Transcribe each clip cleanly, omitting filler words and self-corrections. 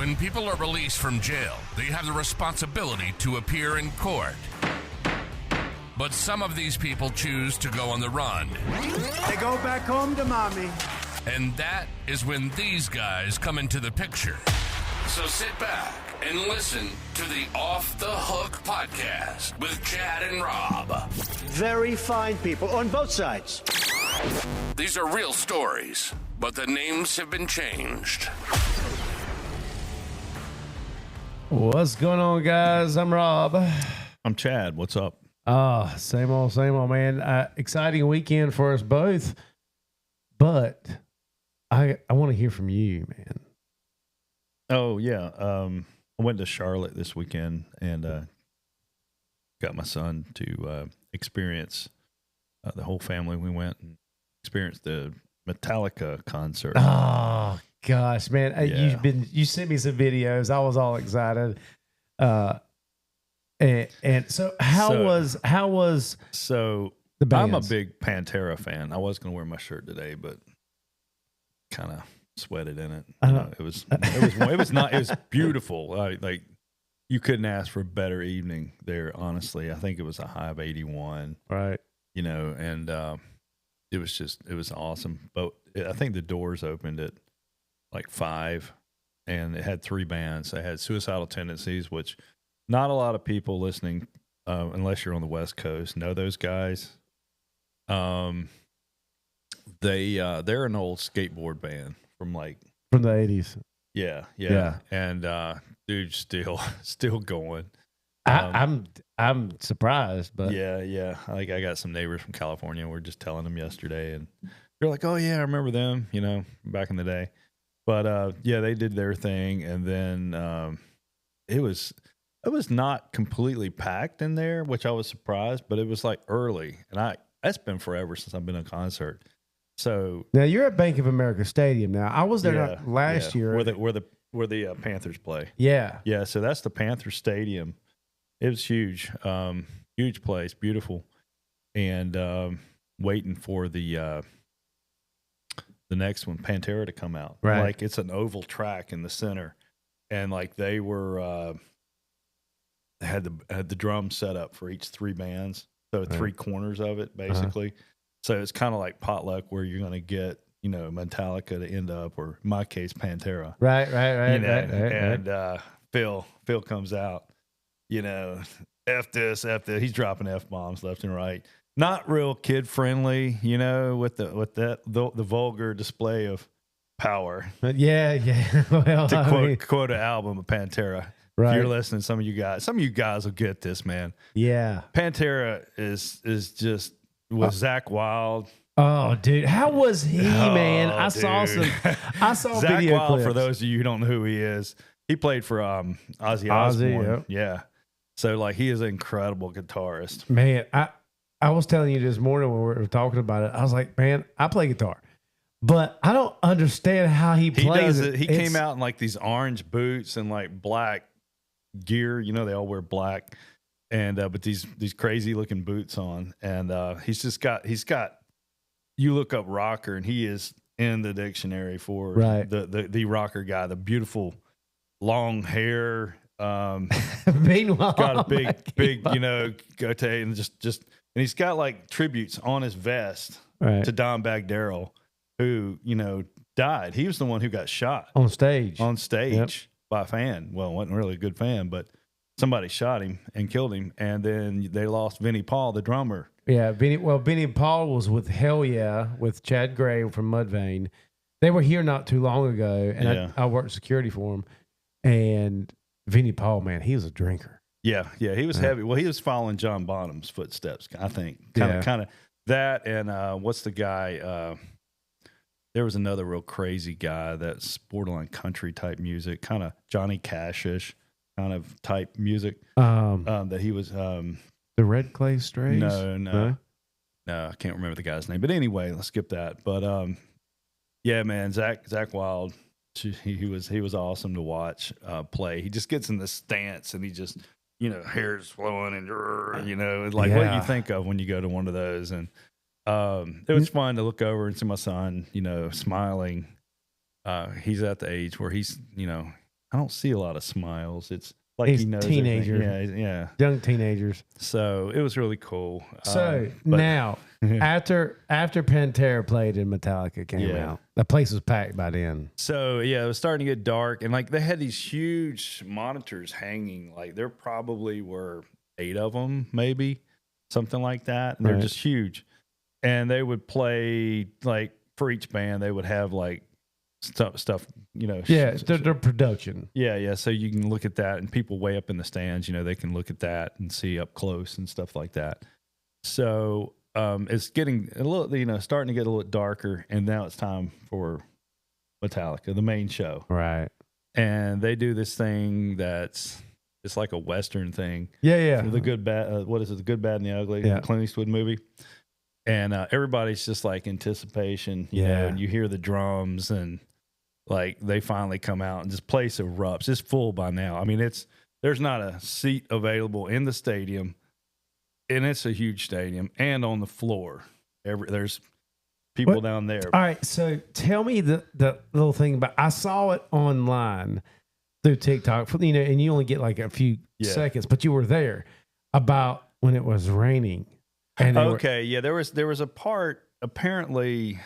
When people are released from jail, they have the responsibility to appear in court. But some of these people choose to go on the run. They go back home to mommy. And that is when these guys come into the picture. So sit back and listen to the Off the Hook podcast with Chad and Rob. Very fine people on both sides. These are real stories, but the names have been changed. What's going on, guys? I'm Rob. I'm Chad. What's up? Same old, man. Exciting weekend for us both, but I want to hear from you, man. Oh, yeah. I went to Charlotte this weekend and got my son to experience, the whole family. We went and experienced the Metallica concert. Oh, gosh, man. Yeah. You sent me some videos. I was all excited. And so how was So the bands? I'm a big Pantera fan. I was going to wear my shirt today, but kind of sweated in it. It was beautiful. Like you couldn't ask for a better evening there. Honestly, I think it was a high of 81. Right. And it was awesome. But I think the doors opened at like 5, and it had 3 bands. They had Suicidal Tendencies, which not a lot of people listening, unless you're on the West Coast, know those guys. They're an old skateboard band from the 80s. Yeah. And dude, still going. I'm surprised, but yeah. I got some neighbors from California. We were just telling them yesterday, and they're like, "Oh yeah, I remember them." Back in the day. But they did their thing, and then it was not completely packed in there, which I was surprised. But it was like early, and that's been forever since I've been to a concert. So now you're at Bank of America Stadium. Now I was there last year, where the Panthers play. Yeah. So that's the Panthers Stadium. It was huge, huge place, beautiful, and waiting for the next one, Pantera, to come out. Right. Like it's an oval track in the center, and like they were had the drums set up for each 3 bands, so 3 corners of it basically. Uh-huh. So it's kind of like potluck where you're going to get Metallica to end up, or in my case Pantera. Right. And Phil comes out. F this. He's dropping F-bombs left and right. Not real kid friendly, with the vulgar display of power. Yeah. Well, to quote an album of Pantera. Right. If you're listening, some of you guys will get this, man. Yeah. Pantera is just with Zach Wild. Oh, dude, how was he, man? I saw Zach video Wild, clips. for those of you who don't know who he is, he played for Ozzy Osbourne. Yep. Yeah. So he is an incredible guitarist. Man, I was telling you this morning when we were talking about it. I was like, man, I play guitar, but I don't understand how he plays it. He came out in like these orange boots and like black gear. They all wear black, and but these crazy looking boots on, and he's got. You look up rocker, and he is in the dictionary for the rocker guy. The beautiful long hair. Meanwhile, got a big goatee, and just and he's got like tributes on his vest to Dimebag Darrell, who died. He was the one who got shot on stage yep. by a fan. Well, wasn't really a good fan, but somebody shot him and killed him, and then they lost Vinnie Paul, the drummer. Yeah, Vinnie Paul was with Hell Yeah with Chad Gray from Mudvayne. They were here not too long ago, and I worked security for him. And Vinnie Paul, man, he was a drinker. Yeah, he was heavy. Well, he was following John Bonham's footsteps, I think. Kind of that, and what's the guy? There was another real crazy guy that's borderline country type music, kind of Johnny Cash-ish kind of type music. That he was. The Red Clay Strays? No, I can't remember the guy's name. But anyway, let's skip that. But yeah, man, Zach Wild, he was awesome to watch play. He just gets in this stance, and he just hair's flowing, and what do you think of when you go to one of those? And it was fun to look over and see my son, smiling. He's at the age where he's I don't see a lot of smiles. It's like He's he knows teenagers. everything. Yeah. Young teenagers. So it was really cool. So but- now, after Pantera played and Metallica came out, the place was packed by then. So yeah, it was starting to get dark, and like they had these huge monitors hanging. Like there probably were 8 of them, maybe something like that. And they're just huge, and they would play like for each band. They would have like stuff, you know. Yeah, their production. Yeah. So you can look at that, and people way up in the stands, you know, they can look at that and see up close and stuff like that. So it's getting a little, you know, starting to get a little darker, and now it's time for Metallica, the main show. Right. And they do this thing it's like a Western thing. Yeah. The good, bad, what is it? The Good, Bad, and the Ugly, the Clint Eastwood movie. And everybody's just like anticipation, you know, and you hear the drums, and like they finally come out, and this place erupts. It's full by now. I mean, there's not a seat available in the stadium, and it's a huge stadium, and on the floor. There's people down there. All right, so tell me the little thing about. I saw it online through TikTok, you know, and you only get like a few seconds, but you were there about when it was raining. And there was a part apparently.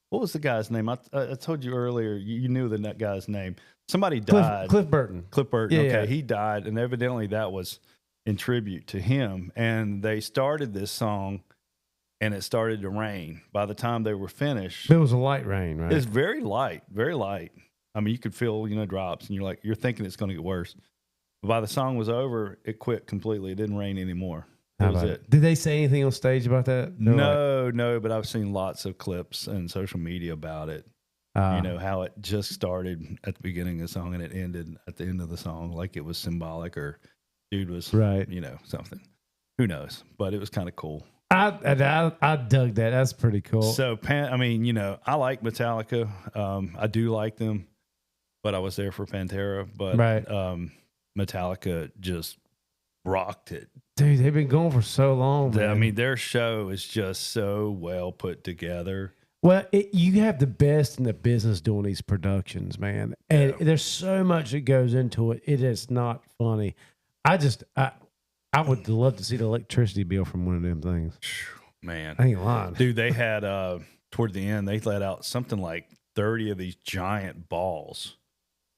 What was the guy's name? I told you earlier. You knew that guy's name. Somebody died. Cliff Burton. Cliff Burton. Yeah, he died, and evidently that was in tribute to him. And they started this song, and it started to rain. By the time they were finished, it was a light rain, right? It's very light, very light. I mean, you could feel, you know, drops, and you're thinking it's going to get worse. But by the song was over, it quit completely. It didn't rain anymore. That was it. Did they say anything on stage about that? No, but I've seen lots of clips and social media about it. You know, how it just started at the beginning of the song and it ended at the end of the song, like it was symbolic, or dude was, you know, something. Who knows? But it was kind of cool. I dug that. That's pretty cool. So, I mean, you know, I like Metallica. I do like them, but I was there for Pantera. But Metallica just rocked it. Dude, they've been going for so long, man. I mean, their show is just so well put together. Well, you have the best in the business doing these productions, man. And there's so much that goes into it. It is not funny. I would love to see the electricity bill from one of them things. Man. I ain't lying. Dude, they had, toward the end, they let out something like 30 of these giant balls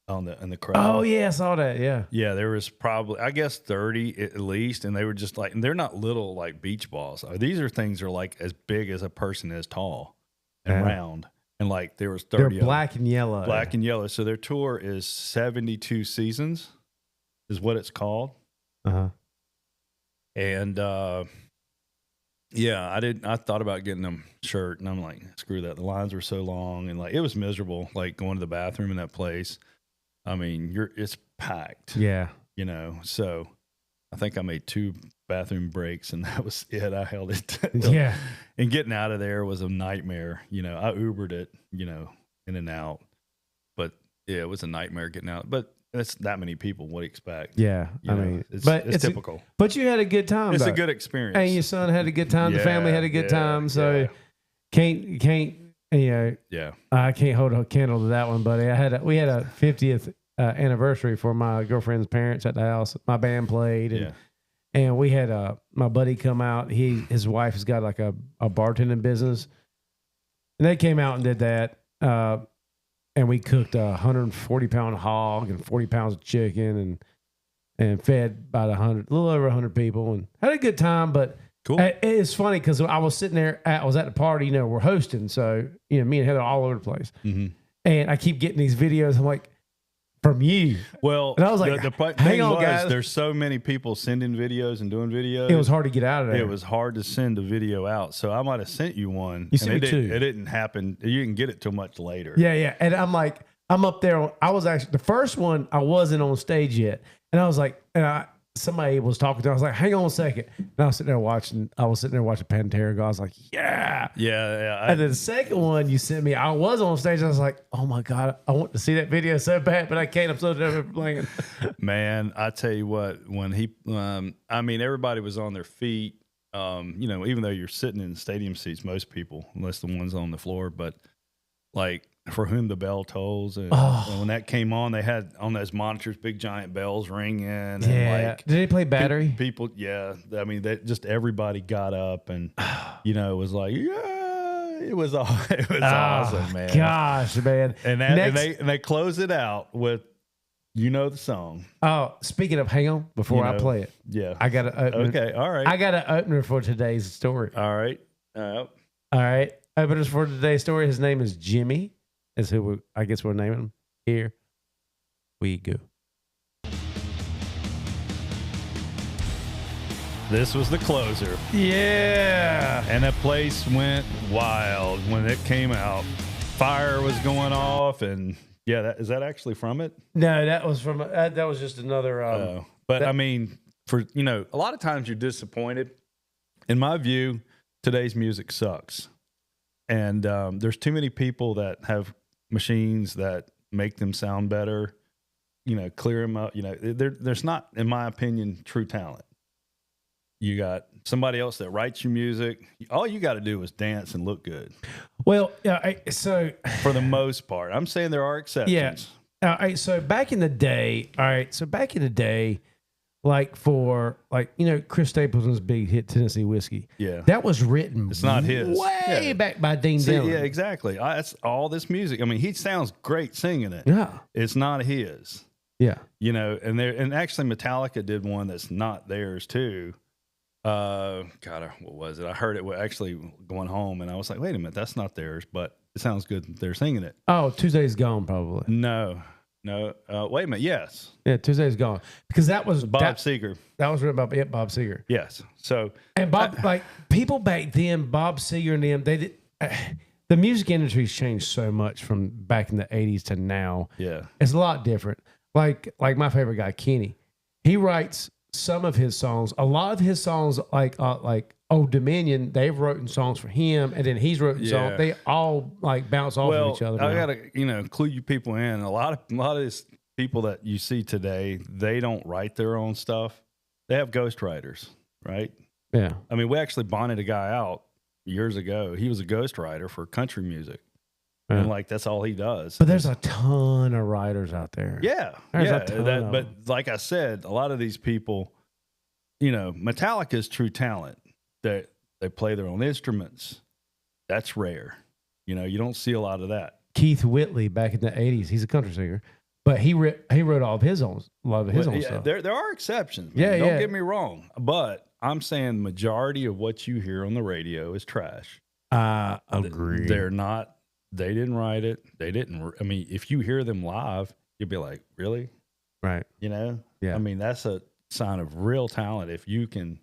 in the crowd. Oh, yeah, I saw that, yeah. Yeah, there was probably, I guess, 30 at least, and they were just like, and they're not little like beach balls. These are things that are like as big as a person is tall and round. And like there was 30 They're black and yellow. Black and yellow. So their tour is 72 seasons is what it's called. Uh-huh. And I thought about getting them shirt, and I'm like, screw that. The lines were so long, and like it was miserable, like going to the bathroom in that place. I mean, it's packed. Yeah. You know, so I think I made 2 bathroom breaks, and that was it. I held it. Yeah. And getting out of there was a nightmare. You know, I Ubered it, you know, in and out. But yeah, it was a nightmare getting out. But it's that many people. What do you expect? Yeah. I mean, it's typical. But you had a good time. It's a good experience. And your son had a good time. The family had a good time. So can't, you know, I can't hold a candle to that one, buddy. We had a 50th anniversary for my girlfriend's parents at the house. My band played, and we had my buddy come out. His wife has got like a bartending business, and they came out and did that. And we cooked a 140-pound hog and 40 pounds of chicken, and fed about a little over 100 people, and had a good time. But cool. It's funny because I was sitting there, I was at the party, you know, we're hosting, so you know, me and Heather are all over the place, and I keep getting these videos. I'm like, from you. Well, and I was like, the hang thing on, was, guys. There's so many people sending videos and doing videos. It was hard to get out of there. It was hard to send a video out. So I might have sent you one. You sent me 2. It didn't happen. You didn't get it till much later. Yeah. And I'm like, I'm up there. I was actually, the first one, I wasn't on stage yet. And I was like, somebody was talking to me. I was like, hang on a second. And I was sitting there watching Pantera go. I was like, yeah. And then the second one you sent me, I was on stage. I was like, oh my God, I want to see that video so bad, but I can't. I'm so done playing. Man, I tell you what, when I mean, everybody was on their feet. You know, even though you're sitting in stadium seats, most people, unless the ones on the floor, but like For Whom the Bell Tolls. And when that came on, they had on those monitors, big giant bells ringing. And Yeah. Did they play Battery? People, yeah. I mean, just everybody got up and, it was like, yeah, it was awesome, man. Gosh, man. And they close it out with, the song. Oh, speaking of, hang on, before I play it. Yeah. I got an opener. Okay, all right. I got an opener for today's story. All right. All right. Openers for today's story. His name is Jimmy. Is who I guess we're naming him. Here we go. This was the closer. Yeah. And that place went wild when it came out. Fire was going off, and is that actually from it? No, that was from that was just another. But I mean, for a lot of times you're disappointed. In my view, today's music sucks, and there's too many people that have machines that make them sound better. Clear them up. There's not, in my opinion, true talent. You got somebody else that writes your music. All you got to do is dance and look good. Well, so for the most part, I'm saying there are exceptions. Yeah. All right. So back in the day, like for Chris Stapleton's big hit Tennessee Whiskey. Yeah. That was written. It's not his. Way back by Dean Dillon. Yeah, exactly. That's all this music. I mean, he sounds great singing it. Yeah. It's not his. Yeah. And actually Metallica did one that's not theirs too. What was it? I heard it actually going home, and I was like, wait a minute, that's not theirs, but it sounds good that they're singing it. Oh, Tuesday's Gone, probably. No. Wait a minute. Yes. Yeah, Tuesday's Gone. Because that was Bob Seger. That was written by Bob Seger. Yes. So, and Bob, people back then, Bob Seger and them, they did. The music industry's changed so much from back in the 80s to now. Yeah. It's a lot different. Like my favorite guy, Kenny, he writes some of his songs. A lot of his songs, like Old Dominion, they've written songs for him, and then he's written songs. They all bounce off of each other. I gotta clue you people in. A lot of these people that you see today, they don't write their own stuff. They have ghostwriters, right? Yeah. I mean, we actually bonded a guy out years ago. He was a ghostwriter for country music. Yeah. And that's all he does. But there's a ton of writers out there. Yeah. There's a ton but like I said, a lot of these people, Metallica's true talent. They play their own instruments. That's rare. You don't see a lot of that. Keith Whitley back in the 80s, he's a country singer, but he wrote all of his own, a lot of his own stuff. There are exceptions. Man. Don't get me wrong, but I'm saying the majority of what you hear on the radio is trash. I agree. They're not. They didn't write it. They didn't. I mean, if you hear them live, you'll be like, really? Right. Yeah. I mean, that's a sign of real talent if you can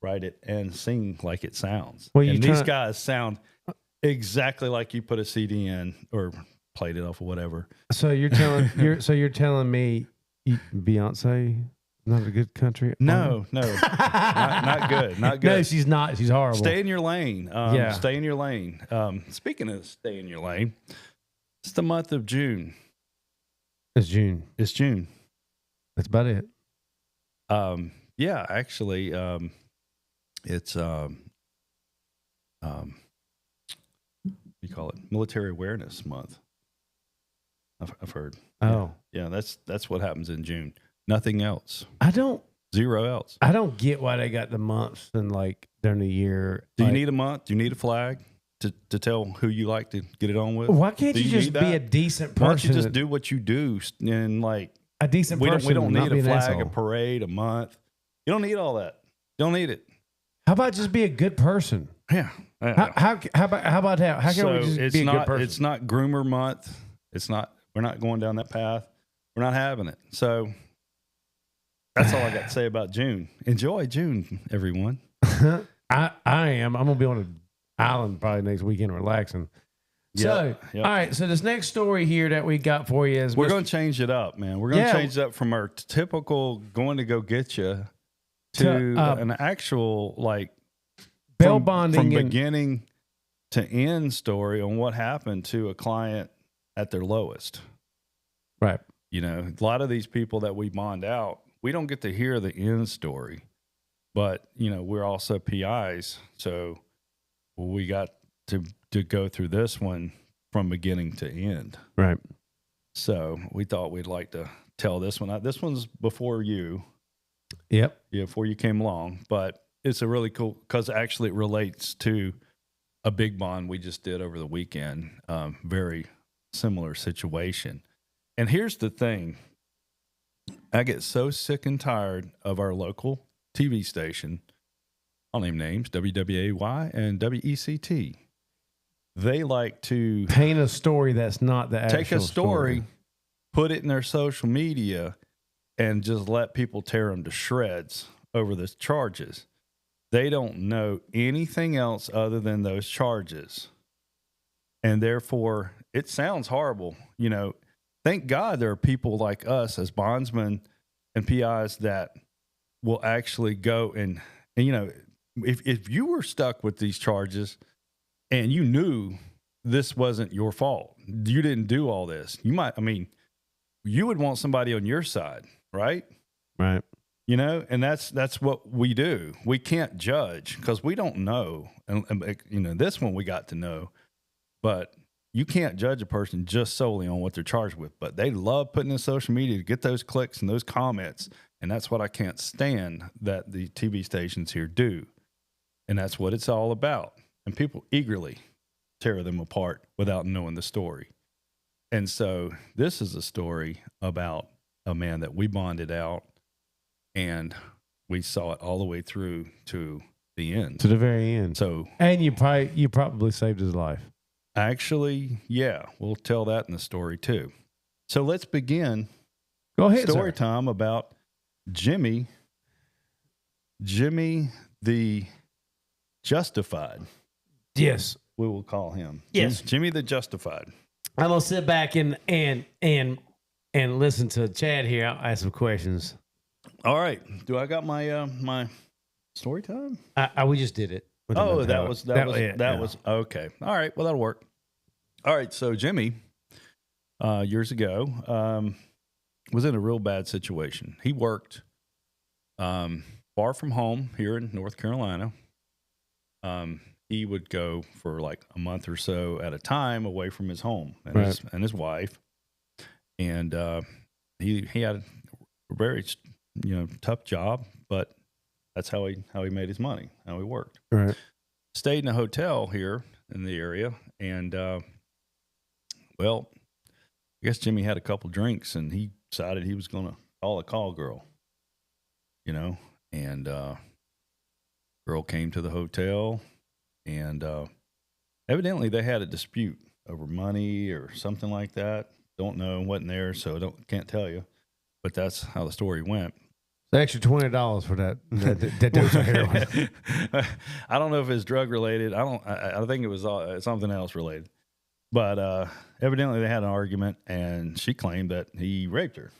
write it and sing like it sounds. Well, these guys sound exactly like you put a CD in or played it off or whatever. So you're telling me Beyonce not a good country? No, not good. Not good. No, she's not. She's horrible. Stay in your lane. Stay in your lane. Speaking of stay in your lane, it's the month of June. It's June. That's about it. Yeah, actually, it's you call it Military Awareness Month. I've heard. Oh, yeah. That's what happens in June. Nothing else. Zero else. I don't get why they got the months and during the year. Do you need a month? Do you need a flag to tell who you like to get it on with? Why can't you just be a decent person? Why don't you just do what you do and a decent person? We don't need a flag, a parade, a month. You don't need all that. You don't need it. How about just be a good person? Yeah. How about that? How can we just be a good person? It's not groomer month. It's not. We're not going down that path. We're not having it. So that's all I got to say about June. Enjoy June, everyone. I am. I'm gonna be on an island probably next weekend relaxing. Yep. All right. So this next story here that we got for you is we're going to change it up, man. We're going to change it up from our typical going to go get you to an actual bail bonding from beginning to end story on what happened to a client at their lowest. Right. A lot of these people that we bond out, we don't get to hear the end story, but we're also PIs, so we got to go through this one from beginning to end. Right. So we thought we'd like to tell this one. This one's before you. Yep. Yeah, before you came along. But it's a really cool, because actually it relates to a big bond we just did over the weekend. Very similar situation. And here's the thing. I get so sick and tired of our local TV station. I'll name names, WWAY and WECT. They like to paint a story that's not the actual take a story, put it in their social media, and just let people tear them to shreds over the charges. They don't know anything else other than those charges. And therefore, it sounds horrible. You know, thank God there are people like us as bondsmen and PIs that will actually go and you know, if you were stuck with these charges and you knew this wasn't your fault, you didn't do all this, you would want somebody on your side, right? Right. You know, and that's what we do. We can't judge because we don't know. And, you know, this one we got to know, but you can't judge a person just solely on what they're charged with. But they love putting in social media to get those clicks and those comments. And that's what I can't stand that the TV stations here do. And that's what it's all about. And people eagerly tear them apart without knowing the story. And so this is a story about a man that we bonded out, and we saw it all the way through to the end. To the very end. So, and you probably saved his life. Actually, yeah, we'll tell that in the story too. So let's begin. Go ahead, story sir. time about Jimmy the Justified. Yes. We will call him. Yes. Jimmy the Justified. I'm gonna sit back and listen to Chad here. I'll ask some questions. All right. Do I got my my story time? We just did it. Oh, that was okay. All right. Well, that'll work. All right. So Jimmy, years ago, was in a real bad situation. He worked far from home here in North Carolina. He would go for like a month or so at a time away from his home and his wife. And he had a very tough job, but that's how he made his money, how he worked. Right. Stayed in a hotel here in the area, and well, I guess Jimmy had a couple drinks, and he decided he was going to call a call girl. And girl came to the hotel, and evidently they had a dispute over money or something like that. Don't know, wasn't there, so can't tell you. But that's how the story went. The extra $20 for that dose of heroin. I don't know if it's drug related. I think it was something else related. But evidently they had an argument, and she claimed that he raped her,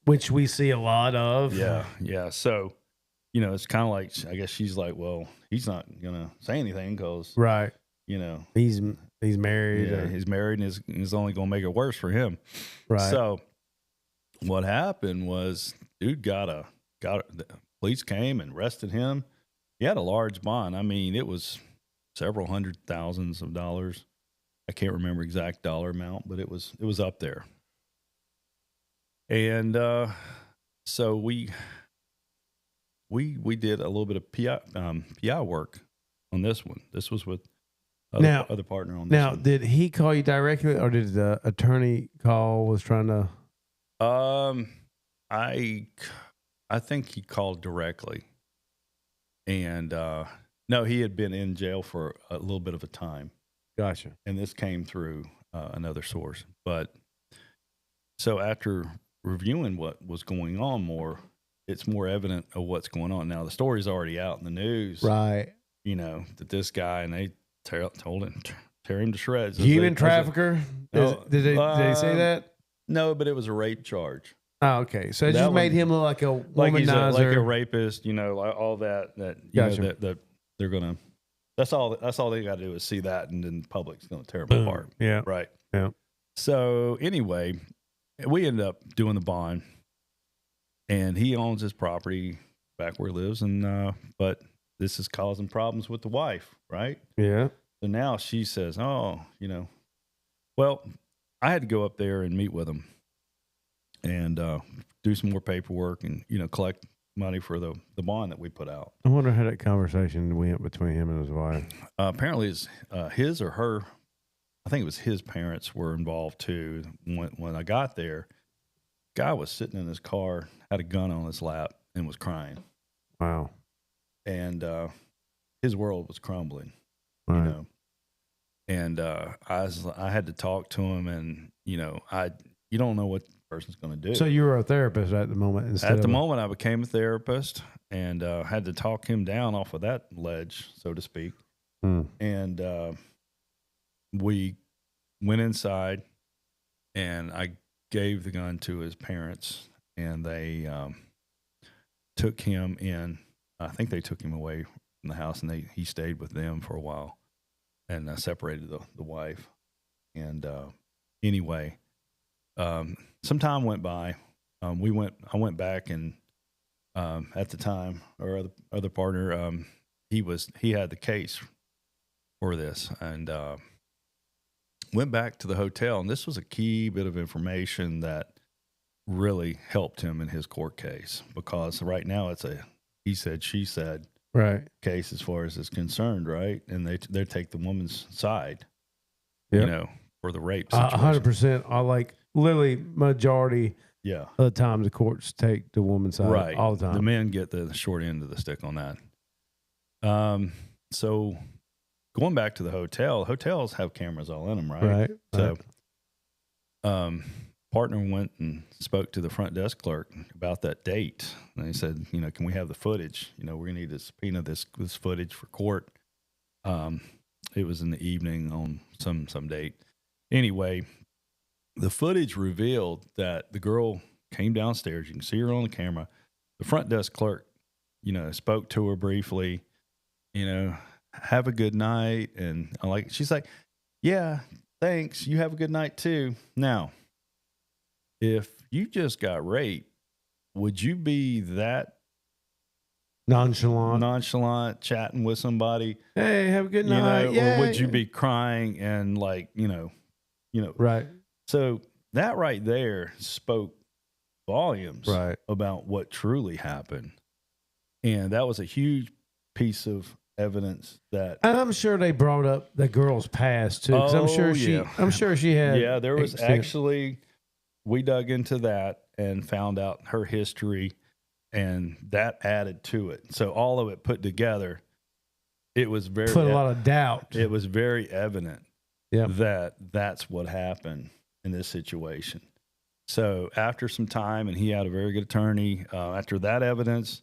which we see a lot of. Yeah. So, it's kind of like, I guess she's like, well, he's not gonna say anything because, right. He's married. Yeah, he's married, and it's only gonna make it worse for him. Right. So, what happened was, dude the police came and arrested him. He had a large bond. I mean, it was several hundred thousands of dollars. I can't remember exact dollar amount, but it was up there. And so we did a little bit of PI work on this one. This was with other partner on this one. Now, did he call you directly, or did the attorney was trying to? I think he called directly, and no, he had been in jail for a little bit of a time. Gotcha. And this came through another source. But so after reviewing what was going on more, it's more evident of what's going on. Now the story's already out in the news, right? That this guy, and they tear him to shreds. Human trafficker? Did they say that? No, but it was a rape charge. Oh, okay. So it just made him look like a womanizer. Like a rapist, like all that gotcha. that they're gonna. That's all they got to do is see that, and then the public's gonna tear them apart. Yeah. Right. Yeah. So anyway, we ended up doing the bond, and he owns his property back where he lives, and but this is causing problems with the wife, right? Yeah. So now she says, oh, well, I had to go up there and meet with him and do some more paperwork and, collect money for the bond that we put out. I wonder how that conversation went between him and his wife. Apparently his or her, I think it was his parents were involved too. When I got there, guy was sitting in his car, had a gun on his lap and was crying. Wow. And his world was crumbling, Right. And I had to talk to him, and you don't know what the person's going to do. So you were a therapist at the moment. At the moment, I became a therapist, and had to talk him down off of that ledge, so to speak. And we went inside, and I gave the gun to his parents, and they took him in. I think they took him away from the house, and he stayed with them for a while. And I separated the wife. And anyway, some time went by. I went back, and at the time, our other partner, he had the case for this, and went back to the hotel. And this was a key bit of information that really helped him in his court case, because right now it's a he said, she said. Right. Case as far as is concerned, right? And they take the woman's side, Yep. For the rape situation. 100%. I like literally majority Yeah. of the time the courts take the woman's side Right. all the time. The men get the short end of the stick on that. So going back to the hotel, hotels have cameras all in them, right? Right. So, partner went and spoke to the front desk clerk about that date. And he said, can we have the footage? We're going to need to subpoena this footage for court. It was in the evening on some date. Anyway, the footage revealed that the girl came downstairs. You can see her on the camera. The front desk clerk, spoke to her briefly, have a good night. And she's like, yeah, thanks. You have a good night too. Now, if you just got raped, would you be that nonchalant chatting with somebody? Hey, have a good night. Or would you be crying and Right. So that right there spoke volumes Right. about what truly happened. And that was a huge piece of evidence that. And I'm sure they brought up the girl's past too, because I'm sure she had. Yeah, there was actually. We dug into that and found out her history, and that added to it. So all of it put together, it was very put a lot of doubt. It was very evident that that's what happened in this situation. So after some time, and he had a very good attorney. After that evidence,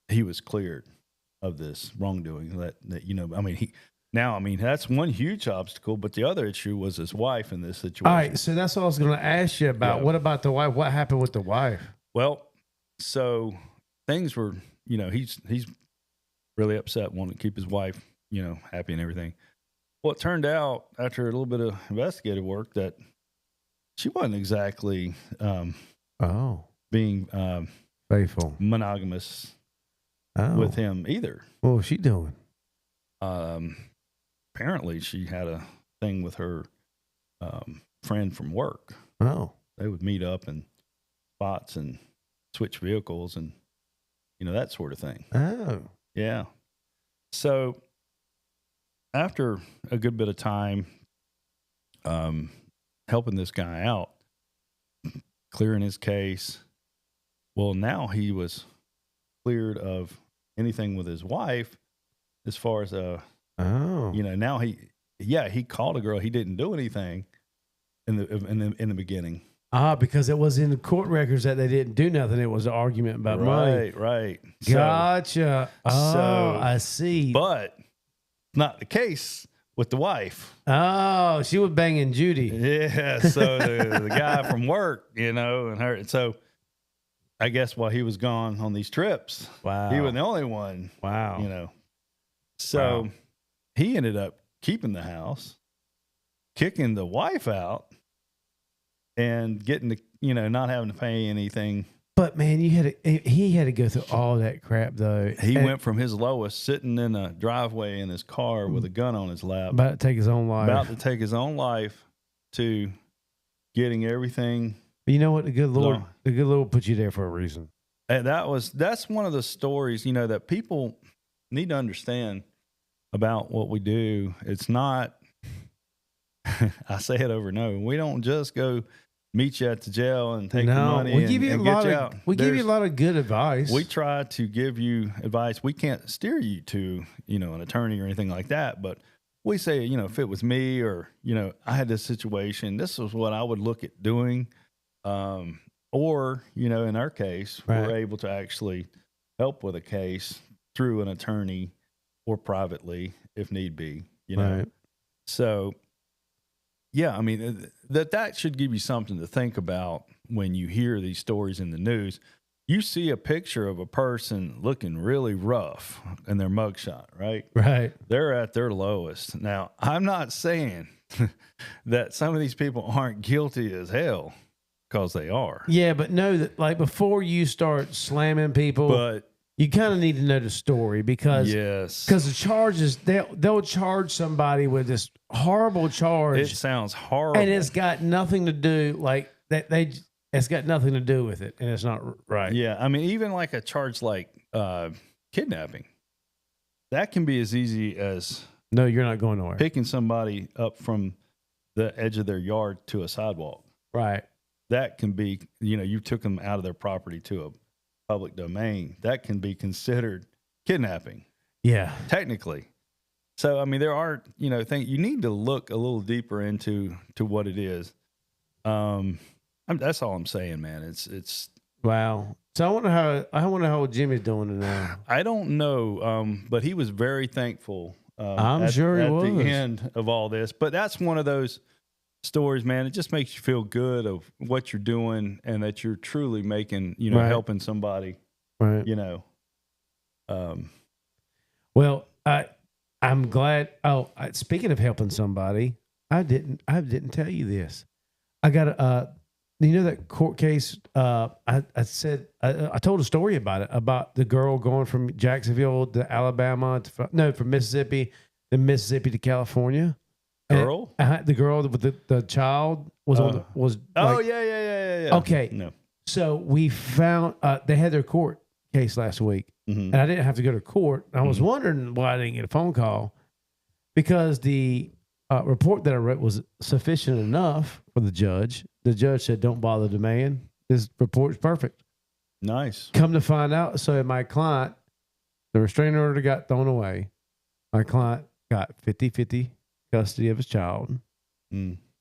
he was cleared of this wrongdoing. That's one huge obstacle, but the other issue was his wife in this situation. All right, so that's what I was going to ask you about. Yeah. What about the wife? What happened with the wife? Well, so things were, he's really upset, wanting to keep his wife, happy and everything. Well, it turned out after a little bit of investigative work that she wasn't exactly being faithful, monogamous with him either. What was she doing? Apparently she had a thing with her friend from work. Oh. They would meet up in spots and switch vehicles and, that sort of thing. Oh. Yeah. So after a good bit of time helping this guy out, clearing his case, well, now he was cleared of anything with his wife as far as now he called a girl. He didn't do anything in the beginning. Because it was in the court records that they didn't do nothing. It was an argument about money. Right. Gotcha. I see. But not the case with the wife. Oh, she was banging Judy. Yeah. So the guy from work, and her. So I guess while he was gone on these trips, wow, he was the only one. Wow. So he ended up keeping the house, kicking the wife out, and getting not having to pay anything But man, he had to go through all that crap though. He went from his lowest, sitting in a driveway in his car with a gun on his lap, about to take his own life, to getting everything. But you know what? The good Lord put you there for a reason. And that's one of the stories, that people need to understand about what we do. It's not, I say it over and over, we don't just go meet you at the jail and take your money and get you out. We give you a lot of good advice. We try to give you advice. We can't steer you to, an attorney or anything like that, but we say, if it was me or, I had this situation, this is what I would look at doing. Or, in our case, right. We're able to actually help with a case through an attorney or privately if need be, Right. So, yeah, I mean, that should give you something to think about when you hear these stories in the news. You see a picture of a person looking really rough in their mugshot, right? Right. They're at their lowest. Now, I'm not saying that some of these people aren't guilty as hell, because they are. Yeah, but know that before you start slamming people, but you kind of need to know the story because the charges they'll charge somebody with this horrible charge. It sounds horrible, and it's got nothing to do it's got nothing to do with it, and it's not right. Yeah, I mean, even like a charge like kidnapping, that can be as easy as no, you're not going nowhere. Picking somebody up from the edge of their yard to a sidewalk, right? That can be, you took them out of their property to a public domain. That can be considered kidnapping. Yeah. Technically. So, I mean, there are, things you need to look a little deeper into what it is. That's all I'm saying, man. It's wow. So I wonder how Jimmy's doing now. I don't know. But he was very thankful. I'm sure he was at the end of all this, but that's one of those stories, man. It just makes you feel good of what you're doing and that you're truly making, right. helping somebody, right. Well, I'm glad. Speaking of helping somebody, I didn't tell you this. I got that court case. I told a story about it, about the girl going from Jacksonville to Alabama from Mississippi to California. Girl? The girl with the child was yeah. Okay. No. So we found they had their court case last week, mm-hmm. and I didn't have to go to court. I was wondering why I didn't get a phone call, because the report that I wrote was sufficient enough for the judge. The judge said, "Don't bother the man. This report's perfect." Nice. Come to find out, so my client, the restraining order got thrown away. My client got 50-50 custody of his child,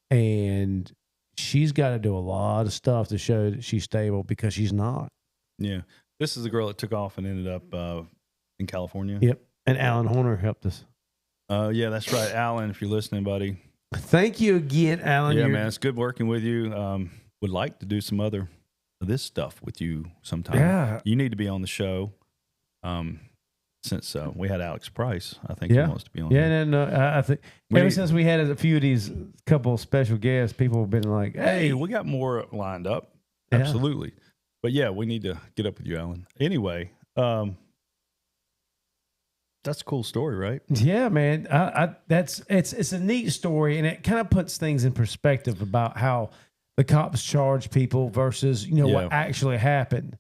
and she's got to do a lot of stuff to show that she's stable, because she's not. Yeah, this is the girl that took off and ended up in California. Yep, and Alan Horner helped us. Yeah, that's right, Alan. If you're listening, buddy, thank you again, Alan. Yeah, man, it's good working with you. Would like to do some other of this stuff with you sometime. Yeah, you need to be on the show. Since we had Alex Price, I think he wants to be on. Yeah, no, I think ever since we had a few of these couple of special guests, people have been like, "Hey, we got more lined up." Yeah. Absolutely, but yeah, we need to get up with you, Alan. Anyway, that's a cool story, right? Yeah, man. It's a neat story, and it kind of puts things in perspective about how the cops charge people versus what actually happened.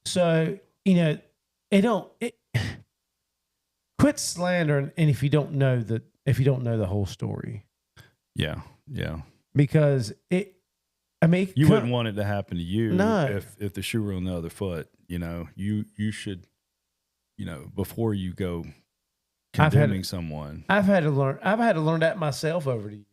So quit slandering, and if you don't know the whole story, yeah, because you wouldn't want it to happen to you. No. If the shoe were on the other foot, you should, before you go condemning someone. I've had to learn that myself over the years.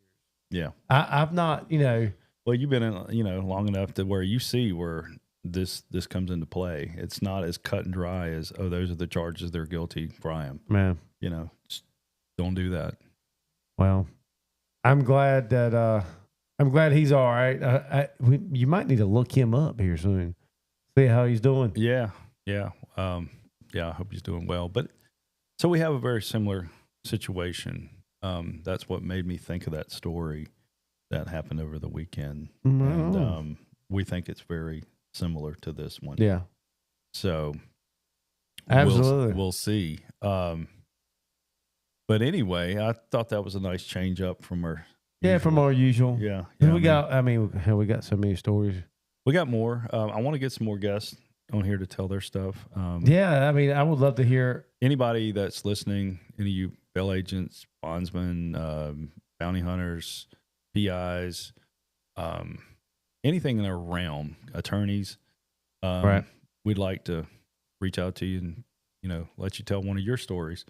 Yeah, I've not, Well, you've been in, long enough to where you see where this comes into play. It's not as cut and dry as, those are the charges, they're guilty, fry them. Man, just don't do that. Well, I'm glad he's all right. You might need to look him up here soon, see how he's doing. Yeah. I hope he's doing well. But so we have a very similar situation. That's what made me think of that story that happened over the weekend. Wow. And we think it's very similar to this one. Yeah. So absolutely. We'll see. But anyway, I thought that was a nice change up from our from our usual. Yeah. We got so many stories. We got more. I want to get some more guests on here to tell their stuff. I would love to hear anybody that's listening, any of you bail agents, bondsmen, bounty hunters, PIs, anything in their realm, attorneys. Right. We'd like to reach out to you and, let you tell one of your stories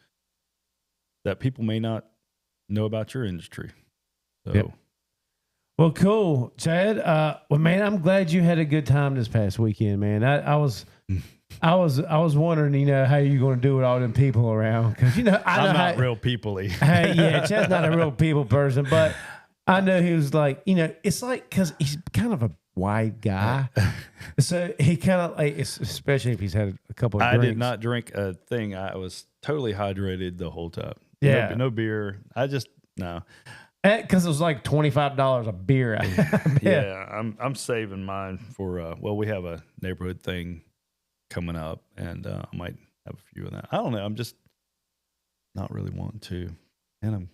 that people may not know about your industry. So. Yep. Well, cool, Chad. Man, I'm glad you had a good time this past weekend, man. I was wondering, how you're going to do with all them people around, because I'm not real people-y. Chad's not a real people person, but I know he was like, it's like because he's kind of a wide guy, so he kind of like, especially if he's had a couple of drinks. I did not drink a thing. I was totally hydrated the whole time. Yeah, no beer. No. Because it was like $25 a beer. Yeah, I'm saving mine for. We have a neighborhood thing coming up, and I might have a few of that. I don't know. I'm just not really wanting to, and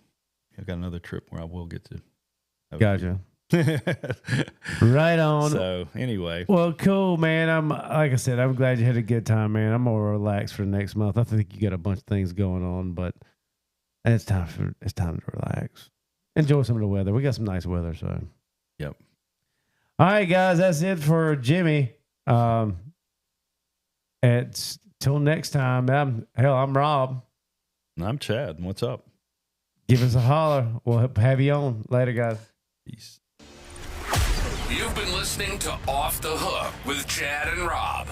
I've got another trip where I will get to. Gotcha. Right on. So anyway, well, cool, man. Like I said, I'm glad you had a good time, man. I'm more relaxed for next month. I think you got a bunch of things going on, but it's time to relax. Enjoy some of the weather. We got some nice weather, so. Yep. All right, guys, that's it for Jimmy. It's till next time. I'm Rob. And I'm Chad. What's up? Give us a holler. We'll have you on later, guys. Peace. You've been listening to Off the Hook with Chad and Rob.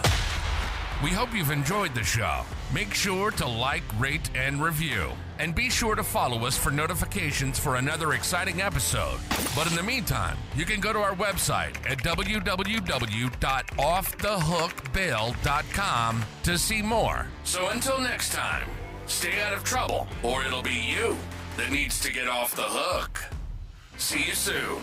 We hope you've enjoyed the show. Make sure to like, rate, and review. And be sure to follow us for notifications for another exciting episode. But in the meantime, you can go to our website at www.offthehookbail.com to see more. So until next time, stay out of trouble, or it'll be you that needs to get off the hook. See you soon.